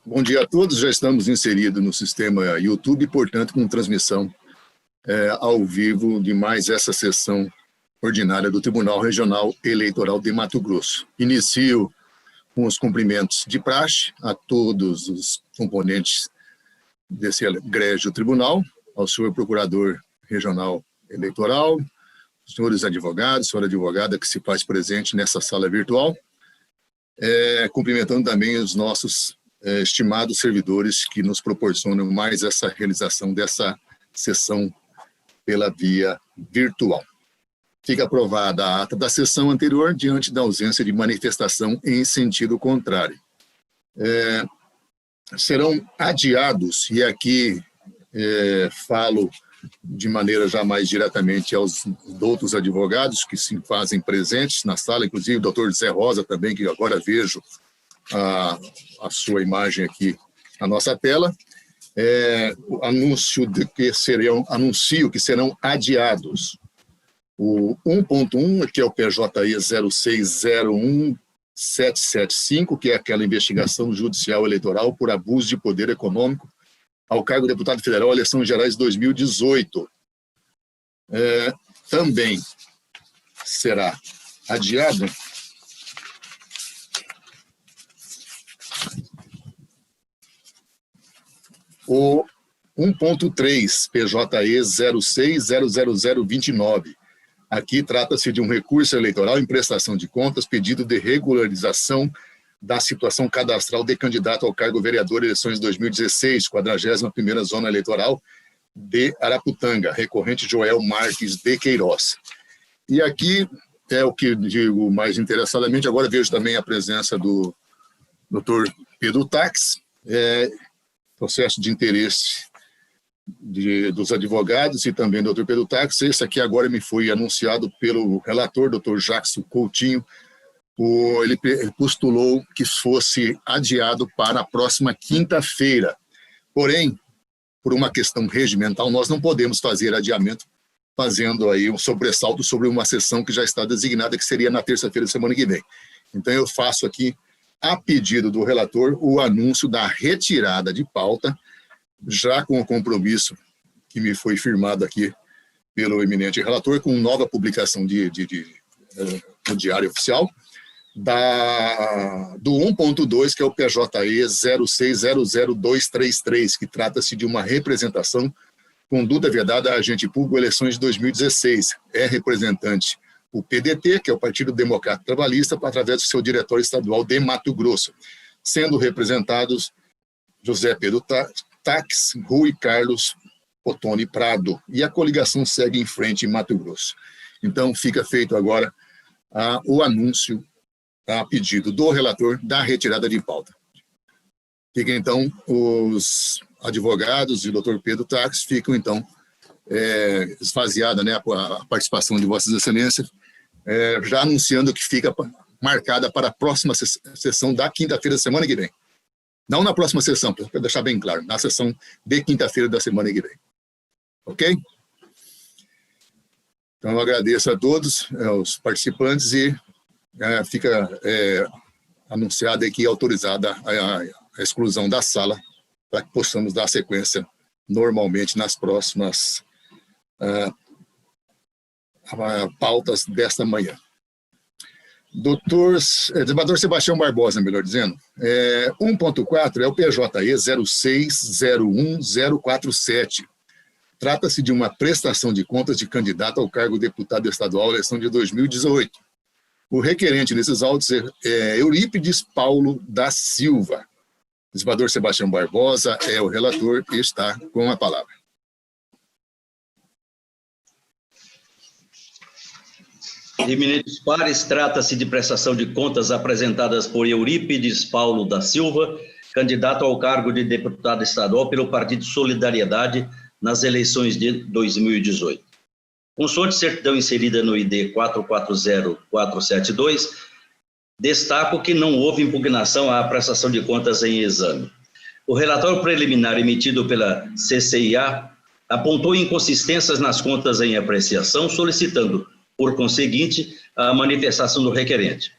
Bom dia a todos, já estamos inseridos no sistema YouTube, portanto, com transmissão ao vivo de mais essa sessão ordinária do Tribunal Regional Eleitoral de Mato Grosso. Inicio com os cumprimentos de praxe a todos os componentes desse egrégio tribunal, ao senhor Procurador Regional Eleitoral, senhores advogados, senhora advogada que se faz presente nessa sala virtual, cumprimentando também os nossos estimados servidores que nos proporcionam mais essa realização dessa sessão pela via virtual. Fica aprovada a ata da sessão anterior diante da ausência de manifestação em sentido contrário. Serão adiados, e aqui falo de maneira já mais diretamente aos outros advogados que se fazem presentes na sala, inclusive o doutor Zé Rosa também, que agora vejo a sua imagem aqui na nossa tela, anuncio que serão adiados o 1.1, que é o PJI 0601-775, que é aquela investigação judicial eleitoral por abuso de poder econômico ao cargo de deputado federal, eleições gerais 2018. Também será adiado o 1.3, PJE 06000029. Aqui trata-se de um recurso eleitoral em prestação de contas, pedido de regularização da situação cadastral de candidato ao cargo vereador eleições 2016, 41ª Zona Eleitoral de Araputanga, recorrente Joel Marques de Queiroz. E aqui é o que digo mais interessadamente, agora vejo também a presença do Dr. Pedro Tax, processo de interesse dos advogados e também do Dr. Pedro Tax. Esse aqui agora me foi anunciado pelo relator, Dr. Jackson Coutinho. Ele postulou que fosse adiado para a próxima quinta-feira. Porém, por uma questão regimental, nós não podemos fazer adiamento fazendo aí um sobressalto sobre uma sessão que já está designada, que seria na terça-feira da semana que vem. Então, eu faço aqui, a pedido do relator, o anúncio da retirada de pauta, já com o compromisso que me foi firmado aqui pelo eminente relator, com nova publicação no Diário Oficial, do 1.2, que é o PJE 06000233, que trata-se de uma representação, conduta vedada a agente público, eleições de 2016. É representante o PDT, que é o Partido Democrata Trabalhista, através do seu diretório estadual de Mato Grosso, sendo representados José Pedro Tax, Rui Carlos Ottoni Prado, e a coligação segue em frente em Mato Grosso. Então, fica feito agora o anúncio, a pedido do relator, da retirada de pauta. Fica, então, os advogados e o doutor Pedro Tax ficam, então, esvaziada, né, a participação de Vossas Excelências, já anunciando que fica marcada para a próxima sessão da quinta-feira da semana que vem. Não na próxima sessão, para deixar bem claro, na sessão de quinta-feira da semana que vem. Ok? Então, eu agradeço a todos os participantes e fica anunciada aqui, autorizada a exclusão da sala, para que possamos dar sequência normalmente nas próximas pautas desta manhã. Desembargador Sebastião Barbosa, melhor dizendo, 1.4 é o PJE 0601-047. Trata-se de uma prestação de contas de candidato ao cargo de deputado estadual, eleição de 2018. O requerente nesses autos é Eurípides Paulo da Silva. O desembargador Sebastião Barbosa é o relator e está com a palavra. Eminentes pares, trata-se de prestação de contas apresentadas por Eurípides Paulo da Silva, candidato ao cargo de deputado estadual pelo Partido Solidariedade nas eleições de 2018. Consoante certidão inserida no ID 440472, destaco que não houve impugnação à prestação de contas em exame. O relatório preliminar emitido pela CCIA apontou inconsistências nas contas em apreciação, solicitando, por conseguinte, a manifestação do requerente.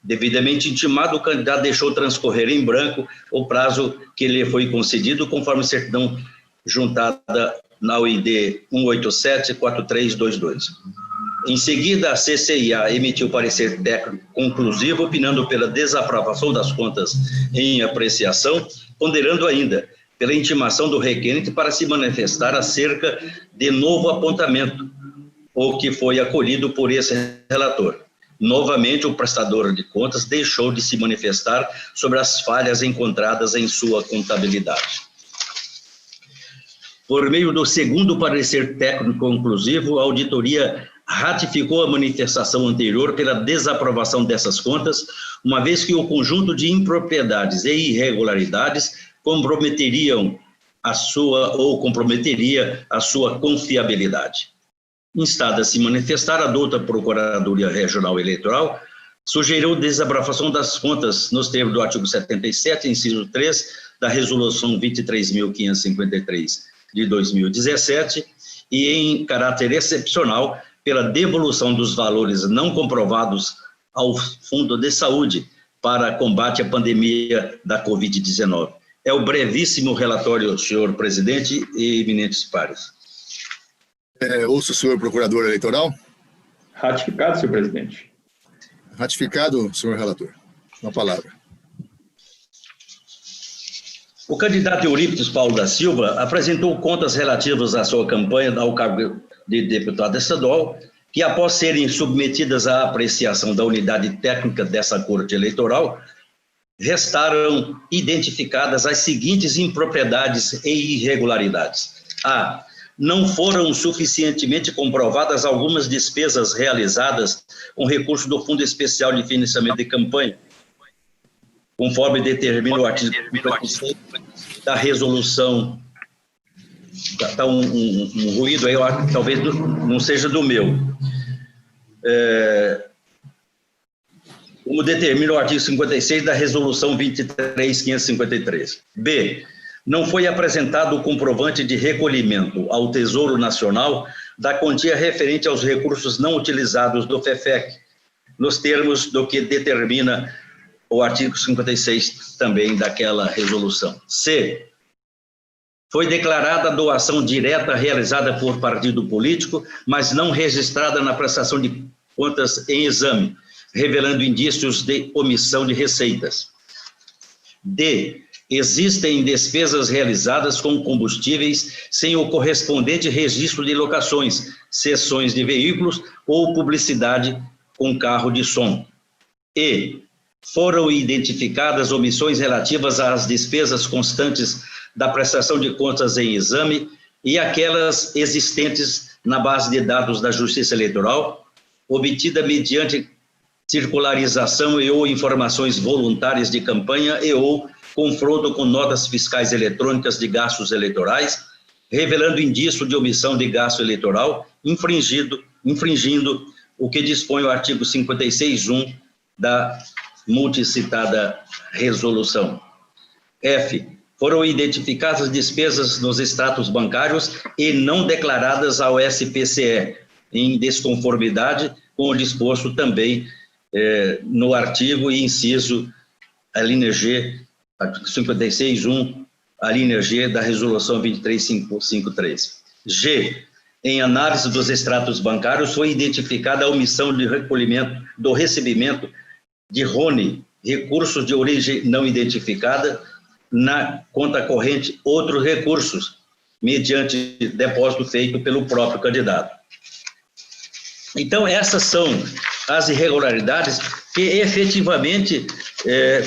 Devidamente intimado, o candidato deixou transcorrer em branco o prazo que lhe foi concedido, conforme certidão juntada na UID 187-4322. Em seguida, a CCIA emitiu parecer técnico conclusivo, opinando pela desaprovação das contas em apreciação, ponderando ainda pela intimação do requerente para se manifestar acerca de novo apontamento, o que foi acolhido por esse relator. Novamente, o prestador de contas deixou de se manifestar sobre as falhas encontradas em sua contabilidade. Por meio do segundo parecer técnico conclusivo, a auditoria ratificou a manifestação anterior pela desaprovação dessas contas, uma vez que o conjunto de impropriedades e irregularidades comprometeria a sua confiabilidade. Instada a se manifestar, a douta Procuradoria Regional Eleitoral sugeriu desaprovação das contas nos termos do artigo 77, inciso 3, da Resolução 23.553 de 2017, e em caráter excepcional, pela devolução dos valores não comprovados ao Fundo de Saúde para combate à pandemia da Covid-19. É o brevíssimo relatório, senhor presidente e eminentes pares. Ouço o senhor procurador eleitoral. Ratificado, senhor presidente. Ratificado, senhor relator. Com a palavra. O candidato Eurípides Paulo da Silva apresentou contas relativas à sua campanha ao cargo de deputado estadual, que após serem submetidas à apreciação da unidade técnica dessa Corte Eleitoral, restaram identificadas as seguintes impropriedades e irregularidades. A. Não foram suficientemente comprovadas algumas despesas realizadas com recurso do Fundo Especial de Financiamento de Campanha, conforme determina o artigo 56 da resolução. Está um ruído aí, talvez não seja do meu. Como determina o artigo 56 da resolução 23.553. B. Não foi apresentado o comprovante de recolhimento ao Tesouro Nacional da quantia referente aos recursos não utilizados do FEFEC, nos termos do que determina o artigo 56 também daquela resolução. C. Foi declarada a doação direta realizada por partido político, mas não registrada na prestação de contas em exame, revelando indícios de omissão de receitas. D. Existem despesas realizadas com combustíveis sem o correspondente registro de locações, cessões de veículos ou publicidade com carro de som. E. Foram identificadas omissões relativas às despesas constantes da prestação de contas em exame e aquelas existentes na base de dados da Justiça Eleitoral, obtida mediante circularização e ou informações voluntárias de campanha e ou confronto com notas fiscais eletrônicas de gastos eleitorais, revelando indício de omissão de gasto eleitoral, infringindo o que dispõe o artigo 56.1 da multicitada resolução. F. Foram identificadas despesas nos extratos bancários e não declaradas ao SPCE, em desconformidade com o disposto também no artigo e inciso, a linha G, artigo 56.1, a linha G da resolução 23.553. G. Em análise dos extratos bancários, foi identificada a omissão de recolhimento do recebimento de RONE, recursos de origem não identificada, na conta corrente outros recursos, mediante depósito feito pelo próprio candidato. Então, essas são as irregularidades que efetivamente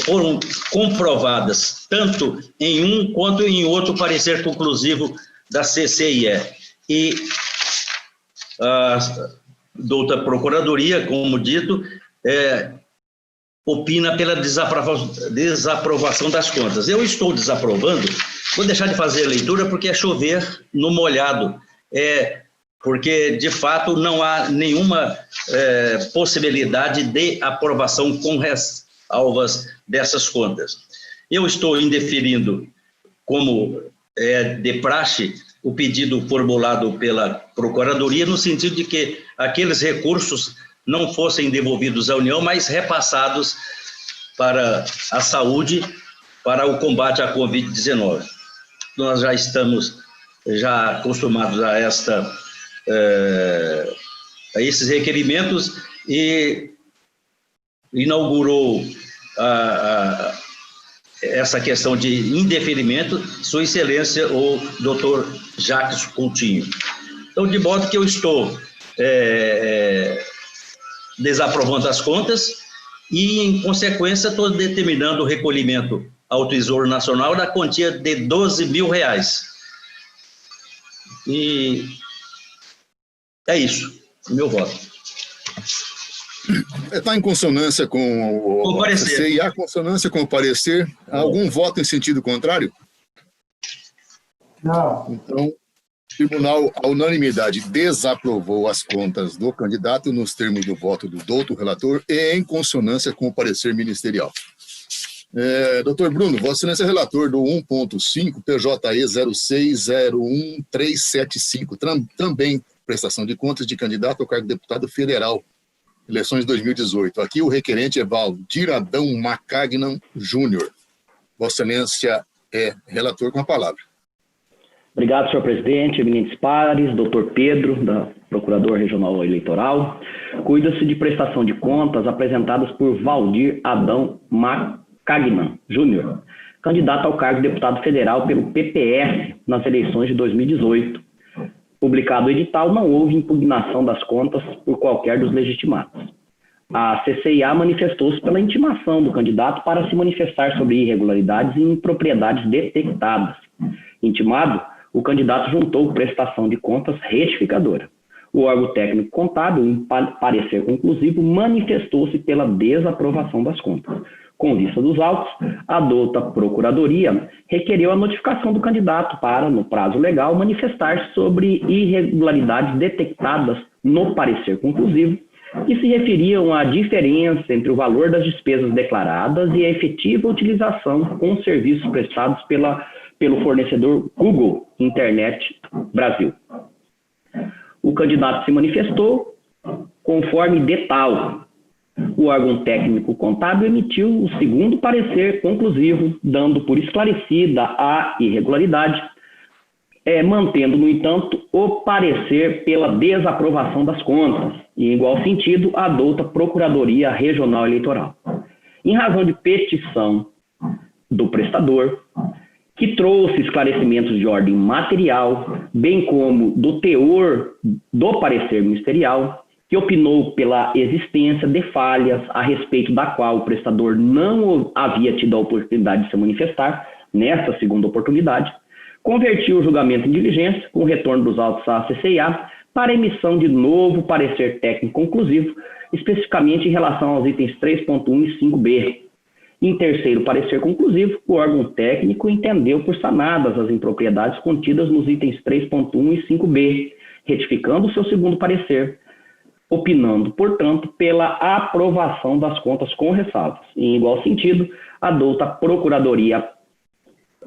foram comprovadas, tanto em um quanto em outro parecer conclusivo da CCIE. E a douta Procuradoria, como dito, opina pela desaprovação das contas. Eu estou desaprovando, vou deixar de fazer a leitura porque é chover no molhado, porque de fato não há nenhuma possibilidade de aprovação com ressalvas dessas contas. Eu estou indeferindo, como de praxe, o pedido formulado pela Procuradoria, no sentido de que aqueles recursos não fossem devolvidos à União, mas repassados para a saúde, para o combate à Covid-19. Nós já estamos acostumados a esses requerimentos e inaugurou essa questão de indeferimento Sua Excelência, o Dr. Jacques Coutinho. Então, de modo que eu estou desaprovando as contas e, em consequência, estou determinando o recolhimento ao Tesouro Nacional da quantia de R$12 mil. E é isso, o meu voto. Está em consonância com o parecer. E há consonância com o parecer. Há algum voto em sentido contrário? Não. Então, o tribunal, à unanimidade, desaprovou as contas do candidato nos termos do voto do doutor relator e em consonância com o parecer ministerial. Doutor Bruno, Vossa Excelência é relator do 1.5 PJE 0601375, também prestação de contas de candidato ao cargo de deputado federal, eleições 2018. Aqui o requerente é Valdir Adão Macagnan Júnior. Vossa Excelência é relator com a palavra. Obrigado, senhor presidente, eminentes pares, doutor Pedro, da Procurador Regional Eleitoral. Cuida-se de prestação de contas apresentadas por Valdir Adão Macagnan Júnior, candidato ao cargo de deputado federal pelo PPS nas eleições de 2018. Publicado o edital, não houve impugnação das contas por qualquer dos legitimados. A CCIA manifestou-se pela intimação do candidato para se manifestar sobre irregularidades e impropriedades detectadas. Intimado, o candidato juntou prestação de contas retificadora. O órgão técnico contábil, em parecer conclusivo, manifestou-se pela desaprovação das contas. Com vista dos autos, a douta Procuradoria requereu a notificação do candidato para, no prazo legal, manifestar sobre irregularidades detectadas no parecer conclusivo, que se referiam à diferença entre o valor das despesas declaradas e a efetiva utilização com serviços prestados pelo fornecedor Google Internet Brasil. O candidato se manifestou conforme de tal. O órgão técnico contábil emitiu o segundo parecer conclusivo, dando por esclarecida a irregularidade, mantendo, no entanto, o parecer pela desaprovação das contas, e, em igual sentido, a douta Procuradoria Regional Eleitoral. Em razão de petição do prestador, que trouxe esclarecimentos de ordem material, bem como do teor do parecer ministerial, que opinou pela existência de falhas a respeito da qual o prestador não havia tido a oportunidade de se manifestar, nesta segunda oportunidade, convertiu o julgamento em diligência, com o retorno dos autos à CCIA, para emissão de novo parecer técnico conclusivo, especificamente em relação aos itens 3.1 e 5b. Em terceiro parecer conclusivo, o órgão técnico entendeu por sanadas as impropriedades contidas nos itens 3.1 e 5b, retificando o seu segundo parecer, opinando, portanto, pela aprovação das contas com ressalvas. Em igual sentido, a douta Procuradoria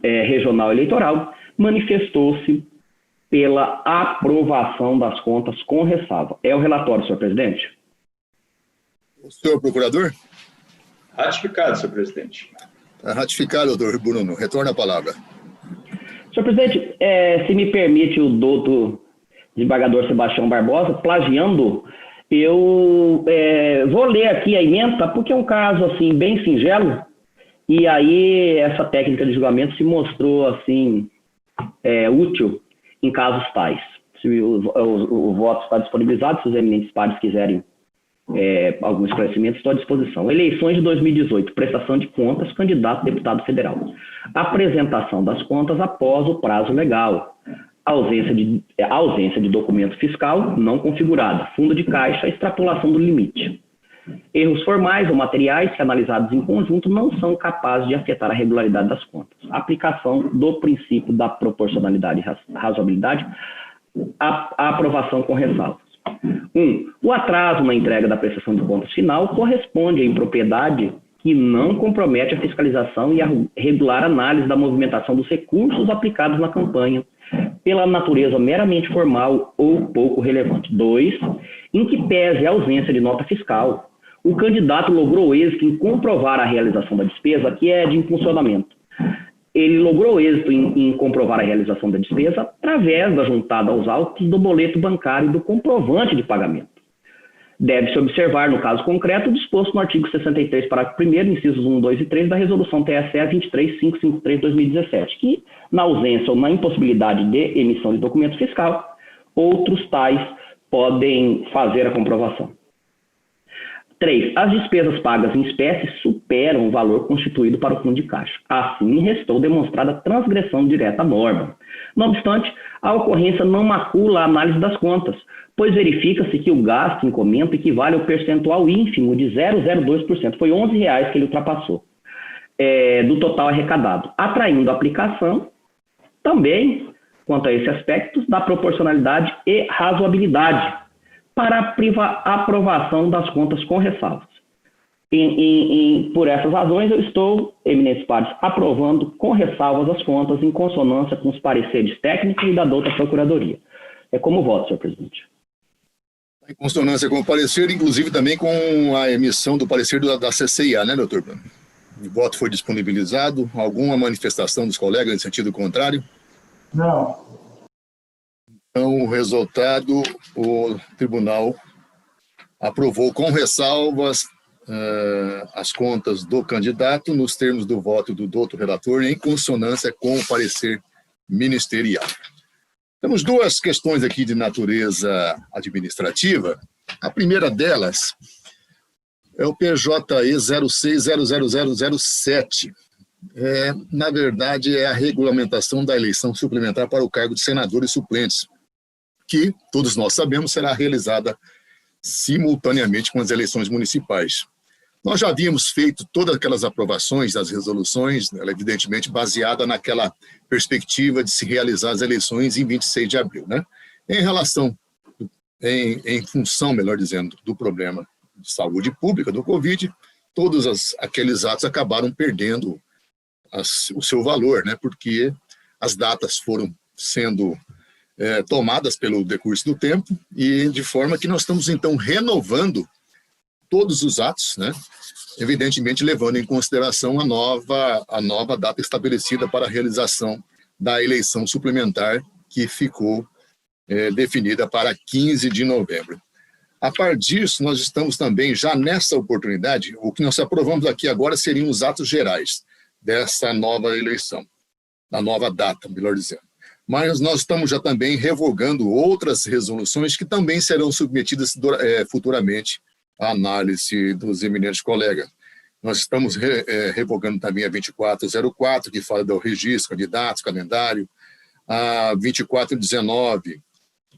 Regional Eleitoral manifestou-se pela aprovação das contas com ressalva. É o relatório, senhor presidente. O senhor procurador? Ratificado, senhor presidente. Está ratificado, doutor Bruno. Retorna a palavra. Senhor presidente, se me permite o doutor desembargador Sebastião Barbosa, plagiando, eu vou ler aqui a ementa, porque é um caso assim, bem singelo, e aí essa técnica de julgamento se mostrou assim, útil em casos tais. Se o voto está disponibilizado, se os eminentes pares quiserem algum esclarecimento, estou à disposição. Eleições de 2018, prestação de contas, candidato a deputado federal. Apresentação das contas após o prazo legal. Ausência de documento fiscal não configurada. Fundo de caixa, extrapolação do limite. Erros formais ou materiais que, analisados em conjunto, não são capazes de afetar a regularidade das contas. Aplicação do princípio da proporcionalidade e razoabilidade. A aprovação com ressalvas. 1. O atraso na entrega da prestação de contas final corresponde à impropriedade que não compromete a fiscalização e a regular análise da movimentação dos recursos aplicados na campanha, pela natureza meramente formal ou pouco relevante. 2, em que pese a ausência de nota fiscal, o candidato logrou êxito em comprovar a realização da despesa, que é de impulsionamento. Ele logrou êxito em comprovar a realização da despesa através da juntada aos autos do boleto bancário e do comprovante de pagamento. Deve-se observar, no caso concreto, o disposto no artigo 63, parágrafo 1º, incisos 1, 2 e 3 da Resolução TSE 23553/2017, que, na ausência ou na impossibilidade de emissão de documento fiscal, outros tais podem fazer a comprovação. 3. As despesas pagas em espécie superam o valor constituído para o fundo de caixa. Assim, restou demonstrada transgressão direta à norma. Não obstante, a ocorrência não macula a análise das contas, pois verifica-se que o gasto em comento equivale ao percentual ínfimo de 0,02%. Foi R$11 que ele ultrapassou do total arrecadado, atraindo a aplicação também, quanto a esse aspecto, da proporcionalidade e razoabilidade para a aprovação das contas com ressalvas. Por essas razões, eu estou, eminentes pares, aprovando com ressalvas as contas em consonância com os pareceres técnicos e da douta Procuradoria. É como voto, senhor presidente. Em consonância com o parecer, inclusive também com a emissão do parecer da CCIA, né, doutor? O voto foi disponibilizado. Alguma manifestação dos colegas em sentido contrário? Não. Então, o resultado, o tribunal aprovou com ressalvas as contas do candidato nos termos do voto do doutor relator, em consonância com o parecer ministerial. Temos duas questões aqui de natureza administrativa. A primeira delas é o PJE 06000007. Na verdade, é a regulamentação da eleição suplementar para o cargo de senador e suplentes, que, todos nós sabemos, será realizada simultaneamente com as eleições municipais. Nós já havíamos feito todas aquelas aprovações das resoluções, ela evidentemente baseada naquela perspectiva de se realizar as eleições em 26 de abril. Né? Em relação, em função, melhor dizendo, do problema de saúde pública, do Covid, todos aqueles atos acabaram perdendo o seu valor, né? Porque as datas foram sendo tomadas pelo decurso do tempo, e de forma que nós estamos, então, renovando todos os atos, né? Evidentemente levando em consideração a nova data estabelecida para a realização da eleição suplementar, que ficou definida para 15 de novembro. A par disso, nós estamos também, já nessa oportunidade, o que nós aprovamos aqui agora seriam os atos gerais dessa nova eleição, da nova data, melhor dizendo. Mas nós estamos já também revogando outras resoluções que também serão submetidas futuramente à análise dos eminentes colegas. Nós estamos revogando também a 2404, que fala do registro, candidatos, calendário, a 2419,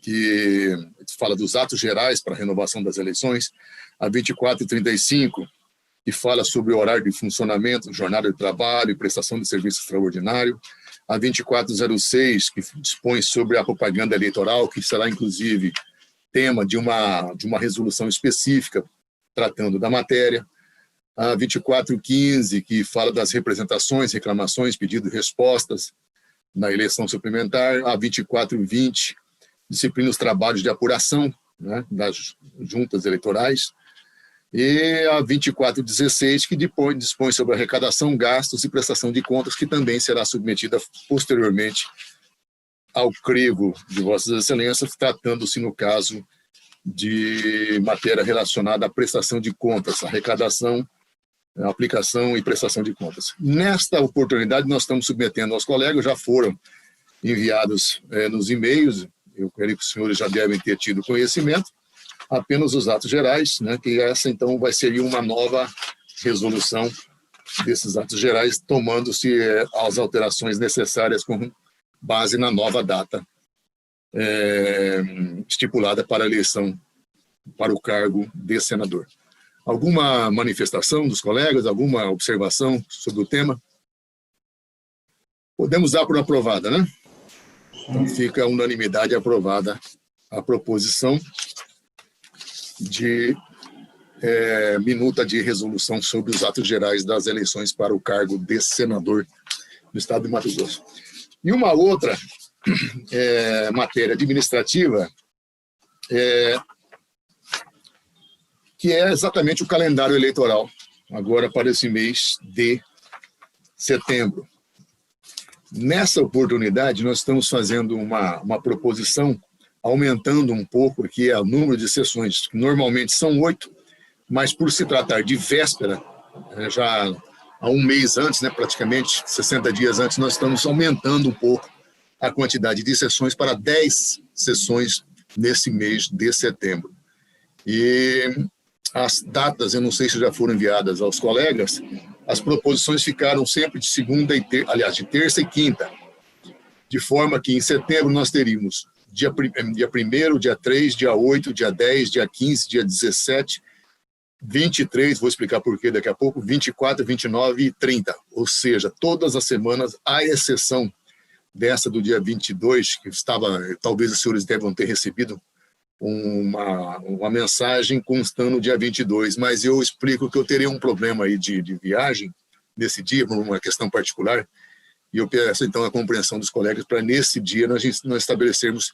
que fala dos atos gerais para a renovação das eleições, a 2435, que fala sobre o horário de funcionamento, jornada de trabalho e prestação de serviço extraordinário, a 2406, que dispõe sobre a propaganda eleitoral, que será, inclusive, tema de uma resolução específica tratando da matéria, a 2415, que fala das representações, reclamações, pedidos e respostas na eleição suplementar, a 2420, disciplina os trabalhos de apuração, né, das juntas eleitorais, e a 2416, que dispõe sobre arrecadação, gastos e prestação de contas, que também será submetida posteriormente ao crivo de Vossas Excelências, tratando-se, no caso, de matéria relacionada à prestação de contas, arrecadação, aplicação e prestação de contas. Nesta oportunidade, nós estamos submetendo aos colegas, já foram enviados nos e-mails, eu creio que os senhores já devem ter tido conhecimento, apenas os atos gerais, né, que essa, então, vai ser uma nova resolução desses atos gerais, tomando-se as alterações necessárias com base na nova data estipulada para a eleição para o cargo de senador. Alguma manifestação dos colegas, alguma observação sobre o tema? Podemos dar por aprovada, né? Então, fica a unanimidade aprovada a proposição de minuta de resolução sobre os atos gerais das eleições para o cargo de senador do Estado de Mato Grosso. E uma outra matéria administrativa, que é exatamente o calendário eleitoral, agora para esse mês de setembro. Nessa oportunidade, nós estamos fazendo uma proposição, aumentando um pouco aqui o número de sessões, que normalmente são 8, mas por se tratar de véspera, já há um mês antes, né, praticamente 60 dias antes, nós estamos aumentando um pouco a quantidade de sessões para 10 sessões nesse mês de setembro. E as datas, eu não sei se já foram enviadas aos colegas, as proposições ficaram sempre de segunda de terça e quinta, de forma que em setembro nós teríamos dia 1º, dia 3, dia 8, dia 10, dia 15, dia 17, 23, vou explicar por quê daqui a pouco, 24, 29 e 30, ou seja, todas as semanas, à exceção dessa do dia 22, que talvez os senhores devam ter recebido uma mensagem constando no dia 22, mas eu explico que eu teria um problema aí de viagem nesse dia, por uma questão particular, e eu peço então a compreensão dos colegas para nesse dia nós estabelecermos,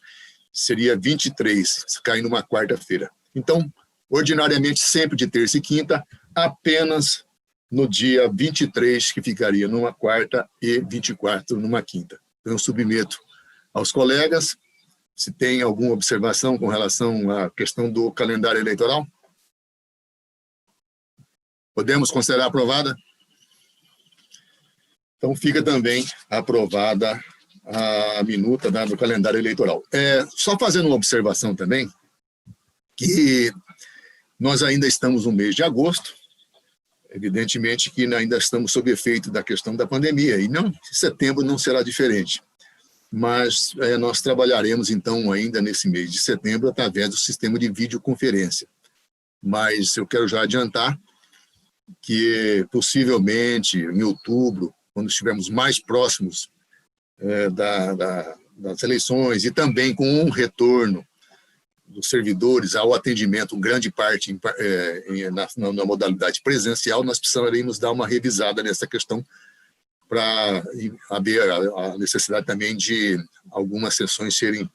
seria 23, caindo numa quarta-feira. Então, ordinariamente sempre de terça e quinta, apenas no dia 23, que ficaria numa quarta, e 24 numa quinta. Então, eu submeto aos colegas. Se tem alguma observação com relação à questão do calendário eleitoral? Podemos considerar aprovada? Então, fica também aprovada a minuta do calendário eleitoral. Só fazendo uma observação também, que nós ainda estamos no mês de agosto, evidentemente que ainda estamos sob efeito da questão da pandemia, e setembro não será diferente. Mas nós trabalharemos, então, ainda nesse mês de setembro, através do sistema de videoconferência. Mas eu quero já adiantar que, possivelmente, em outubro, quando estivermos mais próximos das eleições, e também com um retorno dos servidores ao atendimento, grande parte na modalidade presencial, nós precisaremos dar uma revisada nessa questão, para haver a necessidade também de algumas sessões serem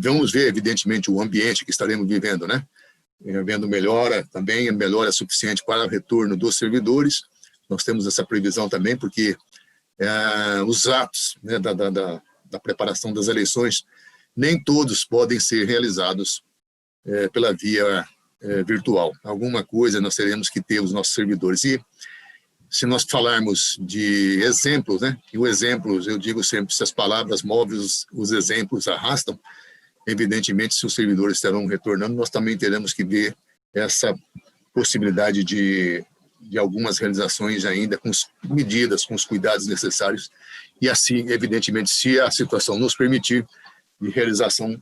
vamos ver, evidentemente, o ambiente que estaremos vivendo, né? Havendo melhora, também melhora suficiente para o retorno dos servidores. Nós temos essa previsão também, porque os atos, né, da preparação das eleições, nem todos podem ser realizados pela via virtual. Alguma coisa nós teremos que ter os nossos servidores. E se nós falarmos de exemplos, né? E o exemplo, eu digo sempre, se as palavras movem, os exemplos arrastam, evidentemente, se os servidores estarão retornando, nós também teremos que ver essa possibilidade de algumas realizações ainda com medidas, com os cuidados necessários, e assim, evidentemente, se a situação nos permitir, de realização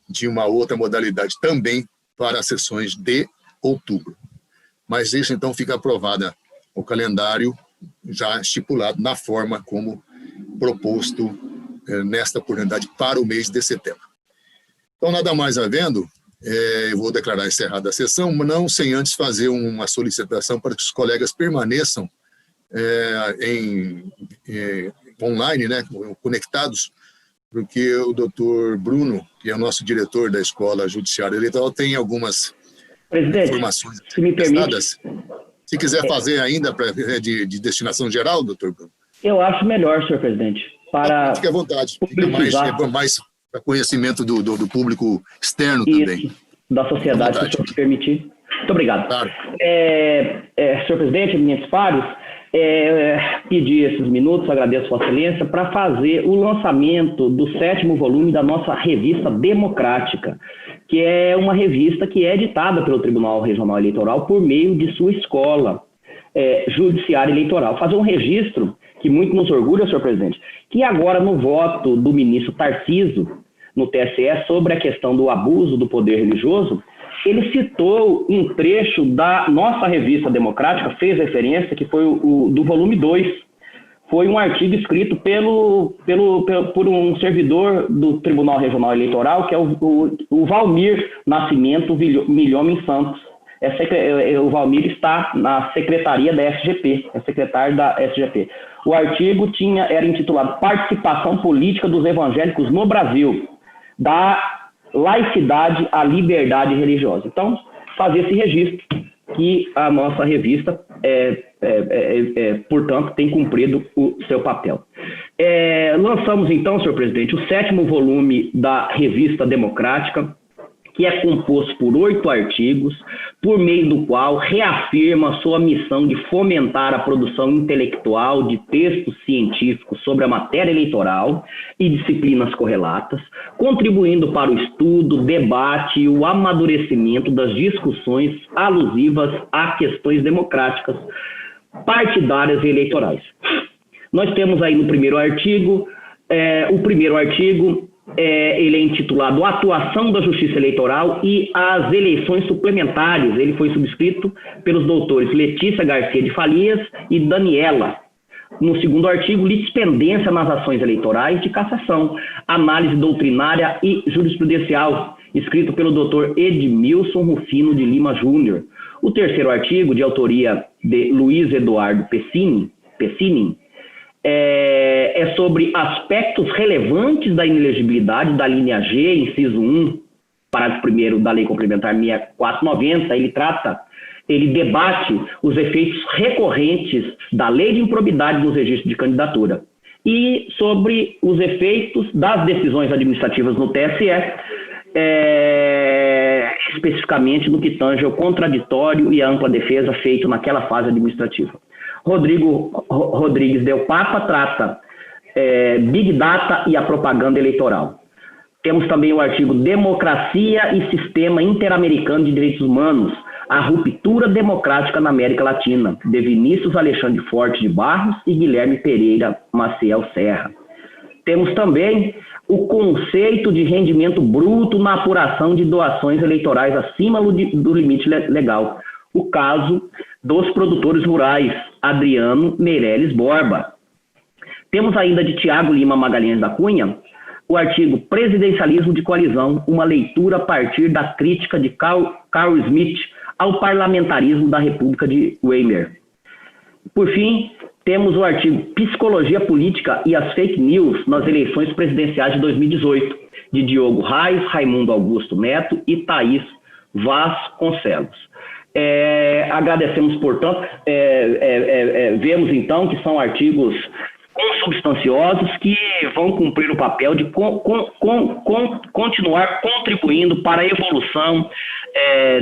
de uma outra modalidade também para as sessões de outubro. Mas isso, então, fica aprovada o calendário já estipulado na forma como proposto nesta oportunidade para o mês de setembro. Então, nada mais havendo, eu vou declarar encerrada a sessão, não sem antes fazer uma solicitação para que os colegas permaneçam online, né, conectados, porque o doutor Bruno, que é o nosso diretor da Escola Judiciária Eleitoral, tem algumas informações se me permite. Se quiser fazer ainda de destinação geral, doutor Bruno. Eu acho melhor, senhor presidente. Fique à vontade. Fica mais para conhecimento do público externo também. Da sociedade, se o senhor permitir. Muito obrigado. Claro. Senhor presidente, eminentes pares, pedi esses minutos, agradeço Vossa Excelência, para fazer o lançamento do 7º volume da nossa revista Democrática, que é uma revista que é editada pelo Tribunal Regional Eleitoral por meio de sua escola judiciária eleitoral. Fazer um registro que muito nos orgulha, senhor presidente, que agora no voto do ministro Tarcísio no TSE sobre a questão do abuso do poder religioso, ele citou um trecho da nossa revista Democrática, fez referência, que foi do volume 2. Foi um artigo escrito por um servidor do Tribunal Regional Eleitoral, que é o Valmir Nascimento Milhomem Santos. O Valmir está na secretaria da SGP, é secretário da SGP. O artigo era intitulado Participação Política dos Evangélicos no Brasil, da laicidade à liberdade religiosa. Então, fazer esse registro que a nossa revista, portanto, tem cumprido o seu papel. Lançamos, então, senhor presidente, o 7º volume da Revista Democrática, que é composto por 8 artigos, por meio do qual reafirma sua missão de fomentar a produção intelectual de textos científicos sobre a matéria eleitoral e disciplinas correlatas, contribuindo para o estudo, debate e o amadurecimento das discussões alusivas a questões democráticas, partidárias e eleitorais. Nós temos aí no primeiro artigo, ele é intitulado Atuação da Justiça Eleitoral e as Eleições Suplementares. Ele foi subscrito pelos doutores Letícia Garcia de Farias e Daniela. No segundo artigo, Litispendência nas Ações Eleitorais de Cassação, Análise Doutrinária e Jurisprudencial, escrito pelo doutor Edmilson Rufino de Lima Júnior. O terceiro artigo, de autoria de Luiz Eduardo Pessini, é sobre aspectos relevantes da inelegibilidade da linha G, inciso 1, parágrafo 1º da Lei Complementar 6490. Ele debate os efeitos recorrentes da Lei de Improbidade nos registros de candidatura e sobre os efeitos das decisões administrativas no TSE, especificamente no que tange ao contraditório e à ampla defesa feito naquela fase administrativa. Rodrigo Rodrigues Del Papa trata Big Data e a propaganda eleitoral. Temos também o artigo Democracia e Sistema Interamericano de Direitos Humanos, a ruptura democrática na América Latina, de Vinícius Alexandre Forte de Barros e Guilherme Pereira Maciel Serra. Temos também o conceito de rendimento bruto na apuração de doações eleitorais acima do limite legal. O caso dos produtores rurais, Adriano Meirelles Borba. Temos ainda de Tiago Lima Magalhães da Cunha, o artigo Presidencialismo de Coalizão, uma leitura a partir da crítica de Carl Smith ao parlamentarismo da República de Weimar. Por fim, temos o artigo Psicologia Política e as Fake News nas eleições presidenciais de 2018, de Diogo Reis, Raimundo Augusto Neto e Thaís Vasconcelos. Agradecemos, portanto, vemos então que são artigos consubstanciosos que vão cumprir o papel de continuar contribuindo para a evolução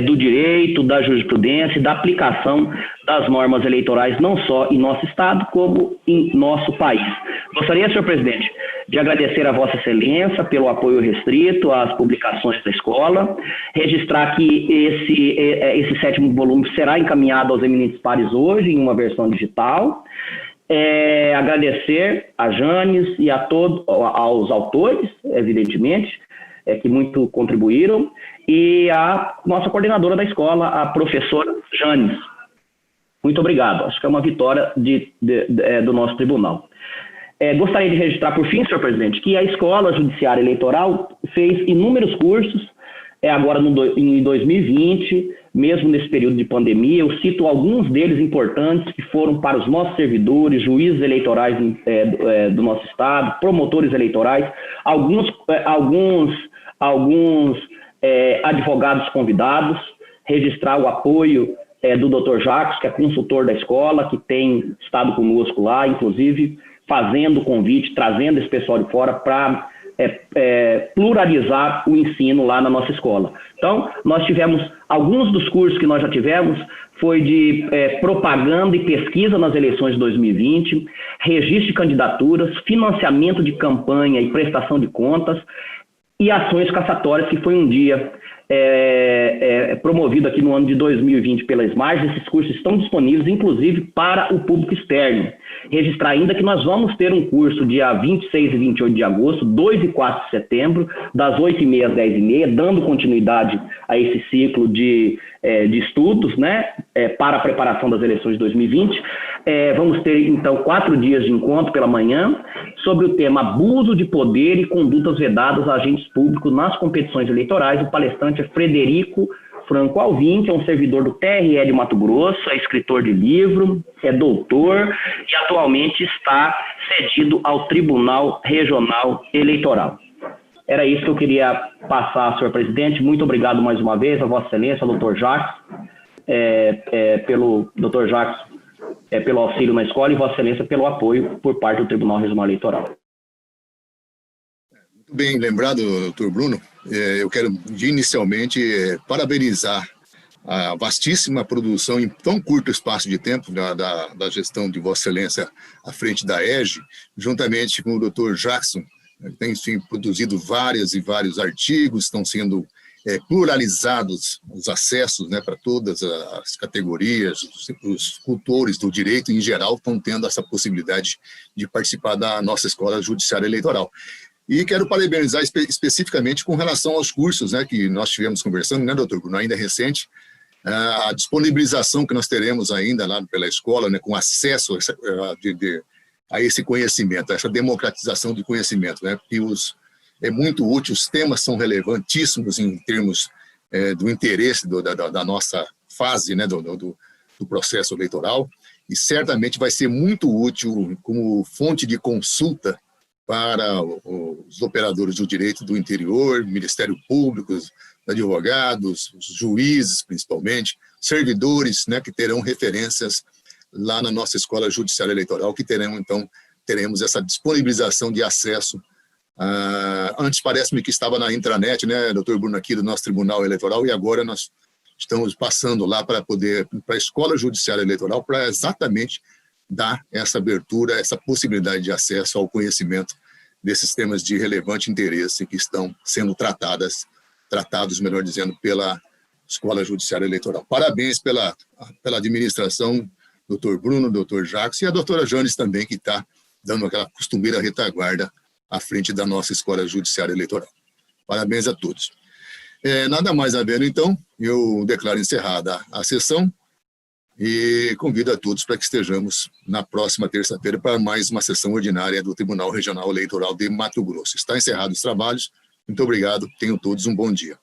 do direito, da jurisprudência e da aplicação das normas eleitorais, não só em nosso Estado, como em nosso país. Gostaria, senhor presidente, de agradecer a Vossa Excelência pelo apoio restrito às publicações da escola, registrar que esse 7º volume será encaminhado aos eminentes pares hoje em uma versão digital. Agradecer a Janes e aos autores, evidentemente, que muito contribuíram, e a nossa coordenadora da escola, a professora Janes. Muito obrigado. Acho que é uma vitória do nosso tribunal. Gostaria de registrar, por fim, senhor presidente, que a Escola Judiciária Eleitoral fez inúmeros cursos, agora em 2020, mesmo nesse período de pandemia. Eu cito alguns deles importantes que foram para os nossos servidores, juízes eleitorais do nosso Estado, promotores eleitorais, alguns advogados convidados, registrar o apoio do Dr. Jacques, que é consultor da escola, que tem estado conosco lá, inclusive fazendo o convite, trazendo esse pessoal de fora para pluralizar o ensino lá na nossa escola. Então, nós tivemos, alguns dos cursos que nós já tivemos, foi de propaganda e pesquisa nas eleições de 2020, registro de candidaturas, financiamento de campanha e prestação de contas, e ações cassatórias, que foi um dia promovido aqui no ano de 2020 pela SMARS. Esses cursos estão disponíveis, inclusive, para o público externo. Registrar ainda que nós vamos ter um curso dia 26 e 28 de agosto, 2 e 4 de setembro, das 8h30 às 10h30, dando continuidade a esse ciclo de estudos, né, para a preparação das eleições de 2020. Vamos ter, então, 4 dias de encontro pela manhã, sobre o tema abuso de poder e condutas vedadas a agentes públicos nas competições eleitorais. O palestrante é Frederico Franco Alvim, que é um servidor do TRE de Mato Grosso, é escritor de livro, é doutor e atualmente está cedido ao Tribunal Regional Eleitoral. Era isso que eu queria passar, senhor presidente. Muito obrigado mais uma vez a Vossa Excelência, ao doutor Jacques, pelo auxílio na escola e Vossa Excelência pelo apoio por parte do Tribunal Regional Eleitoral. Muito bem lembrado, doutor Bruno. Eu quero inicialmente parabenizar a vastíssima produção em tão curto espaço de tempo da gestão de Vossa Excelência à frente da EGE, juntamente com o doutor Jackson. Tem produzido vários artigos, estão sendo pluralizados os acessos, né, para todas as categorias, os cultores do direito em geral estão tendo essa possibilidade de participar da nossa Escola Judiciária Eleitoral. E quero parabenizar especificamente com relação aos cursos, né, que nós tivemos conversando, né, doutor Bruno, ainda é recente, a disponibilização que nós teremos ainda lá pela escola, né, com acesso a esse conhecimento, a essa democratização de conhecimento, né, que é muito útil, os temas são relevantíssimos em termos do interesse da nossa fase, né, do processo eleitoral, e certamente vai ser muito útil como fonte de consulta para os operadores do direito do interior, Ministério Público, advogados, os juízes principalmente, servidores, né, que terão referências lá na nossa Escola Judiciária Eleitoral, que teremos essa disponibilização de acesso. Antes parece-me que estava na intranet, né, doutor Bruno, aqui do nosso Tribunal Eleitoral, e agora nós estamos passando lá para a Escola Judiciária Eleitoral, para exatamente dar essa abertura, essa possibilidade de acesso ao conhecimento desses temas de relevante interesse que estão sendo tratados, melhor dizendo, pela Escola Judiciária Eleitoral. Parabéns pela administração, doutor Bruno, doutor Jacques, e a doutora Janes também, que está dando aquela costumeira retaguarda à frente da nossa Escola Judiciária Eleitoral. Parabéns a todos. Nada mais a ver, então, eu declaro encerrada a sessão e convido a todos para que estejamos na próxima terça-feira para mais uma sessão ordinária do Tribunal Regional Eleitoral de Mato Grosso. Está encerrado os trabalhos. Muito obrigado. Tenham todos um bom dia.